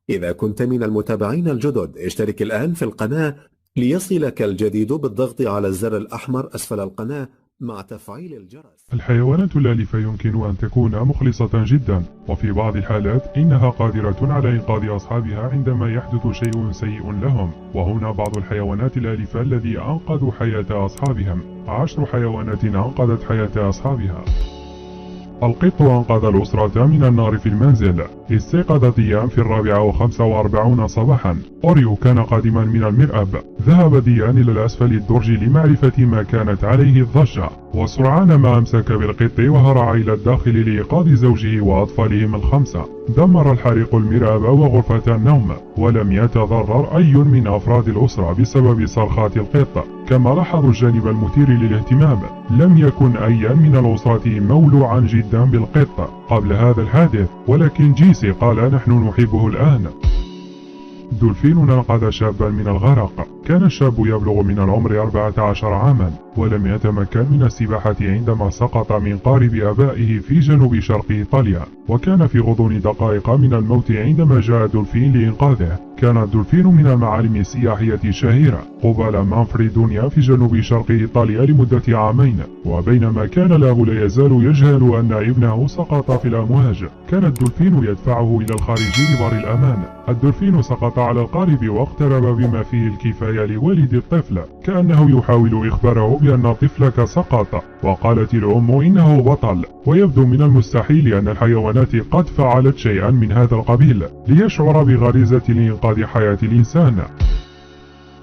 إذا كنت من المتابعين الجدد اشترك الآن في القناة ليصلك الجديد بالضغط على الزر الأحمر أسفل القناة مع تفعيل الجرس. الحيوانات الأليفة يمكن أن تكون مخلصة جدا، وفي بعض الحالات إنها قادرة على إنقاذ أصحابها عندما يحدث شيء سيء لهم. وهنا بعض الحيوانات الأليفة الذي أنقذوا حياة أصحابهم. 10 حيوانات أنقذت حياة أصحابها. القط أنقذ الأسرة من النار في المنزل. استيقظ ديان في 4:45 صباحا. أوريو كان قادما من المرأب. ذهب ديان إلى الأسفل الدرج لمعرفة ما كانت عليه الضجة، وسرعان ما أمسك بالقط وهرع إلى الداخل لإيقاظ زوجه وأطفالهم ال5. دمر الحريق المرأب وغرفة النوم، ولم يتضرر أي من أفراد الأسرة بسبب صرخات القط. كما لاحظوا الجانب المثير للاهتمام، لم يكن أي من الأسرة مولوعا جدا بالقط قبل هذا الحادث، ولكن جيسي قال نحن نحبه الآن. دولفين أنقذ شابا من الغرق. كان الشاب يبلغ من العمر 14 عاما، ولم يتمكن من السباحة عندما سقط من قارب آبائه في جنوب شرق إيطاليا، وكان في غضون دقائق من الموت عندما جاء دولفين لإنقاذه. كان الدولفين من المعالم السياحية الشهيرة قبال مانفريدونيا في جنوب شرق إيطاليا لمدة عامين، وبينما كان الأب لا يزال يجهل أن ابنه سقط في الأمواج، كان الدولفين يدفعه إلى الخارج لبر الأمان. الدولفين سقط على القارب واقترب بما فيه الكفاية لوالد الطفل، كأنه يحاول إخباره بأن طفلك سقط. وقالت الأم إنه بطل، ويبدو من المستحيل أن الحيوانات قد فعلت شيئا من هذا القبيل ليشعر بغريزة لإنقاذ حياة الإنسان.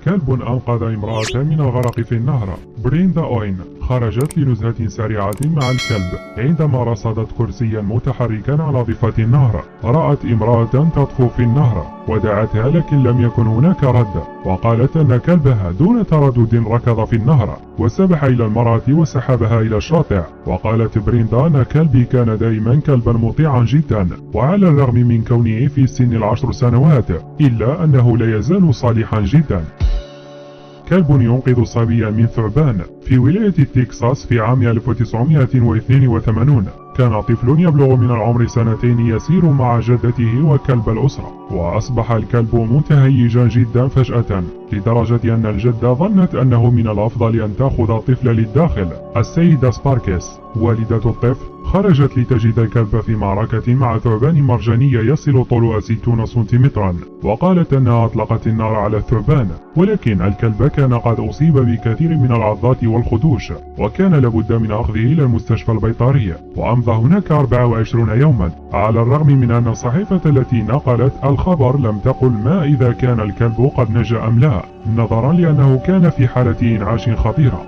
كلب أنقذ امرأة من الغرق في النهر. بريندا أوين خرجت لنزهة سريعة مع الكلب. عندما رصدت كرسيا متحركا على ضفة النهر، رأت امرأة تطفو في النهر ودعتها، لكن لم يكن هناك رد، وقالت أن كلبها دون تردد ركض في النهر وسبح إلى المرأة وسحبها إلى الشاطئ. وقالت بريندا أن كلبي كان دائما كلبا مطيعا جدا، وعلى الرغم من كونه في سن 10 سنوات إلا أنه لا يزال صالحا جدا. كلب ينقذ صبيا من ثعبان. في ولاية تكساس في عام 1982 كان طفل يبلغ من العمر 2 يسير مع جدته وكلب الأسرة، وأصبح الكلب متهيجا جدا فجأة، لدرجة أن الجدة ظنت أنه من الأفضل أن تأخذ الطفل للداخل. السيدة سباركس والدة الطفل خرجت لتجد الكلب في معركة مع ثعبان مرجاني يصل طولها 60 سنتيمترا، وقالت أنها أطلقت النار على الثعبان، ولكن الكلب كان قد أصيب بكثير من العضات والخدوش، وكان لابد من أخذه إلى المستشفى البيطري، وأمضى هناك 24 يوما، على الرغم من أن الصحيفة التي نقلت الخبر لم تقل ما إذا كان الكلب قد نجا أم لا، نظرا لأنه كان في حالة إنعاش خطيرة.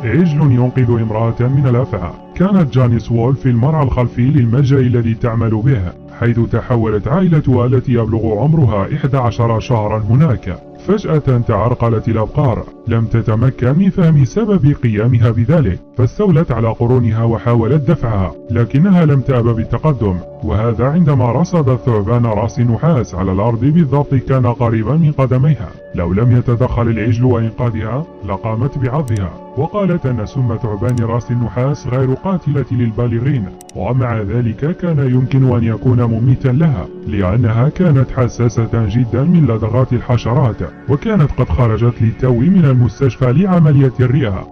عجل ينقذ امرأة من الأفعى. كانت جانيس وول في المرعى الخلفي للملجأ الذي تعمل به، حيث تحولت عائلتها التي يبلغ عمرها 11 شهرا هناك. فجأة تعرقلت الأبقار، لم تتمكن من فهم سبب قيامها بذلك، فاستولت على قرونها وحاولت دفعها، لكنها لم تأب بالتقدم، وهذا عندما رصد ثعبان رأس نحاس على الأرض بالضبط كان قريبا من قدميها. لو لم يتدخل العجل وإنقاذها لقامت بعضها، وقالت أن سم ثعبان رأس النحاس غير قاتلة للبالغين، ومع ذلك كان يمكن أن يكون مميتا لها، لأنها كانت حساسة جدا من لدغات الحشرات، وكانت قد خرجت للتو من المستشفى لعملية الرئة.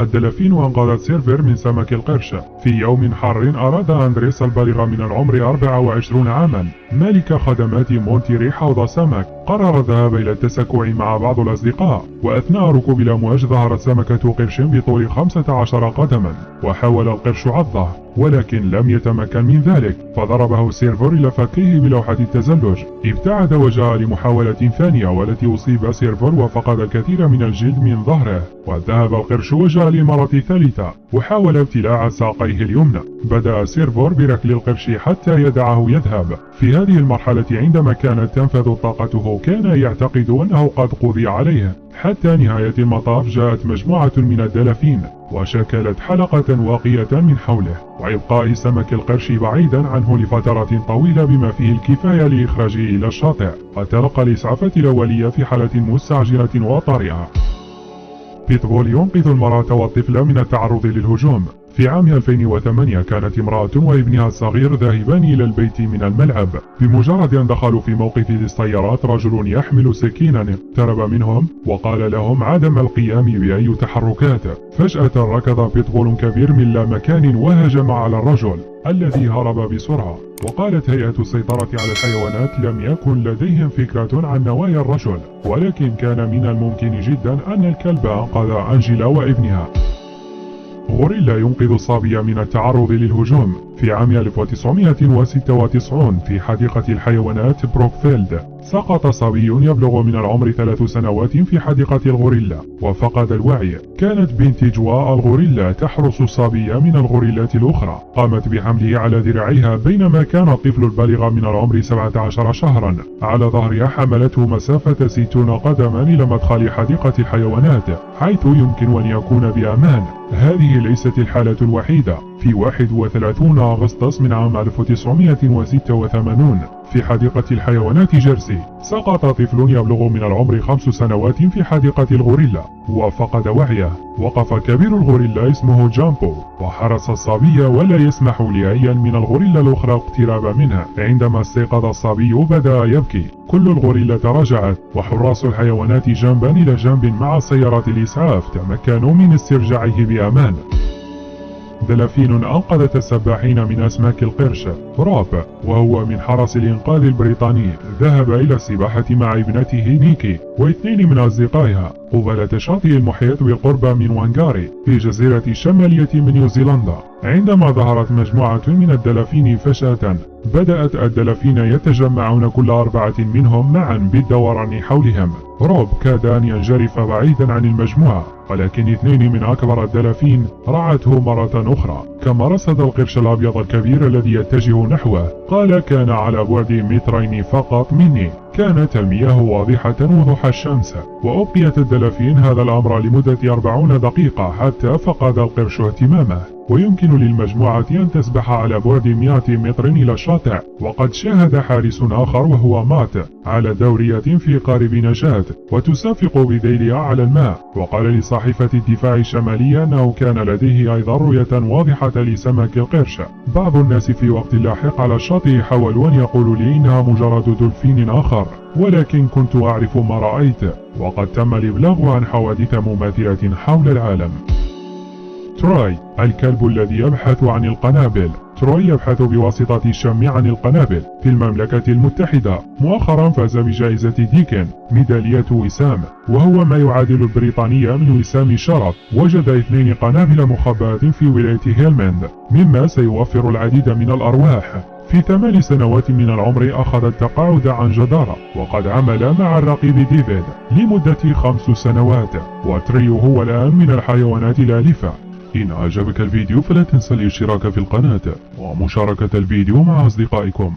الدلافين أنقذت سيرفر من سمك القرش. في يوم حار أراد أندريس البالغ من العمر 24 عاما مالك خدمات مونتيري حوض سمك قرر الذهاب إلى التسكع مع بعض الأصدقاء، وأثناء ركوب الأمواج ظهرت سمكة قرش بطول 15 قدما، وحاول القرش عضه ولكن لم يتمكن من ذلك، فضربه سيرفر إلى فكه بلوحة التزلج. ابتعد وجاء لمحاولة ثانية والتي أصيب سيرفر وفقد الكثير من الجلد من ظهره، وذهب القرش وجاء للمرة الثالثة وحاول ابتلاع ساقيه اليمنى. بدأ سيرفر بركل القرش حتى يدعه يذهب. في هذه المرحلة عندما كانت تنفذ طاقته كان يعتقد أنه قد قضي عليه، حتى نهاية المطاف جاءت مجموعة من الدلافين وشكلت حلقة واقية من حوله، وإبقاء سمك القرش بعيدا عنه لفترات طويلة بما فيه الكفاية لإخراجه إلى الشاطئ، وتلقى الإسعافات الأولية في حالة مستعجلة وطارئة. بيتبول ينقذ المرأة والطفل من التعرض للهجوم. في عام 2008 كانت امرأة وابنها الصغير ذاهبان إلى البيت من الملعب. بمجرد أن دخلوا في موقف السيارات رجل يحمل سكينا اقترب منهم وقال لهم عدم القيام بأي تحركات. فجأة ركض بيتبول كبير من لا مكان وهجم على الرجل الذي هرب بسرعة. وقالت هيئة السيطرة على الحيوانات لم يكن لديهم فكرة عن نوايا الرجل، ولكن كان من الممكن جدا أن الكلب أنقذ أنجيلا وابنها. غوريلا ينقذ الصبي من التعرض للهجوم. في عام 1996 في حديقة الحيوانات بروكفيلد سقط صبي يبلغ من العمر 3 سنوات في حديقة الغوريلا وفقد الوعي. كانت بنت جوا الغوريلا تحرس الصبي من الغوريلات الأخرى. قامت بحمله على ذراعيها بينما كان الطفل البالغ من العمر 17 شهرا. على ظهرها حملته مسافة 60 قدما إلى مدخل حديقة الحيوانات حيث يمكن أن يكون بأمان. هذه ليست الحالة الوحيدة. في 31 أغسطس من عام 1986 في حديقة الحيوانات جيرسي سقط طفل يبلغ من العمر 5 سنوات في حديقة الغوريلا وفقد وعيه. وقف كبير الغوريلا اسمه جامبو وحرس الصبي ولا يسمح لأي من الغوريلا الأخرى اقتراب منه. عندما استيقظ الصبي بدأ يبكي. كل الغوريلا تراجعت وحراس الحيوانات جنبا إلى جنب مع سيارات الإسعاف تمكنوا من استرجاعه بأمان. دلافين أنقذت السباحين من أسماك القرش. روب وهو من حرس الإنقاذ البريطاني ذهب إلى السباحة مع ابنته نيكي واثنين من أصدقائها قبالة شاطئ المحيط بالقرب من وانغاري في جزيرة الشمالية من نيوزيلندا. عندما ظهرت مجموعة من الدلافين فجأة بدأت الدلافين يتجمعون كل 4 منهم معا بالدوران حولهم. روب كاد أن ينجرف بعيدا عن المجموعة ولكن 2 من أكبر الدلافين رعته مرة أخرى. كما رصد القرش الأبيض الكبير الذي يتجه نحوه. قال كان على بعد 2 متر فقط مني. كانت المياه واضحة وضوح الشمس وأبقيت الدلافين هذا الأمر لمدة 40 دقيقة حتى فقد القرش اهتمامه. ويمكن للمجموعة أن تسبح على بعد 100 متر إلى الشاطئ. وقد شاهد حارس آخر وهو مات على دورية في قارب نجاة وتسافق بذيلها على الماء. وقال لصحيفة الدفاع الشمالية أنه كان لديه أيضا رؤية واضحة لسمك القرش. بعض الناس في وقت لاحق على الشاطئ حاولوا أن يقولوا لي إنها مجرد دولفين آخر ولكن كنت أعرف ما رأيت. وقد تم الإبلاغ عن حوادث مماثلة حول العالم. تروي الكلب الذي يبحث عن القنابل. تروي يبحث بواسطة الشم عن القنابل في المملكة المتحدة. مؤخرا فاز بجائزة ديكن ميدالية وسام وهو ما يعادل البريطانية من وسام الشرف. وجد 2 قنابل مخبأة في ولاية هيلمند مما سيوفر العديد من الأرواح. في 8 سنوات من العمر أخذ التقاعد عن جدارة وقد عمل مع الرقيب ديفيد لمدة 5 سنوات. وتريو هو الآن من الحيوانات الأليفة. إن أعجبك الفيديو فلا تنسى الاشتراك في القناة ومشاركة الفيديو مع أصدقائكم.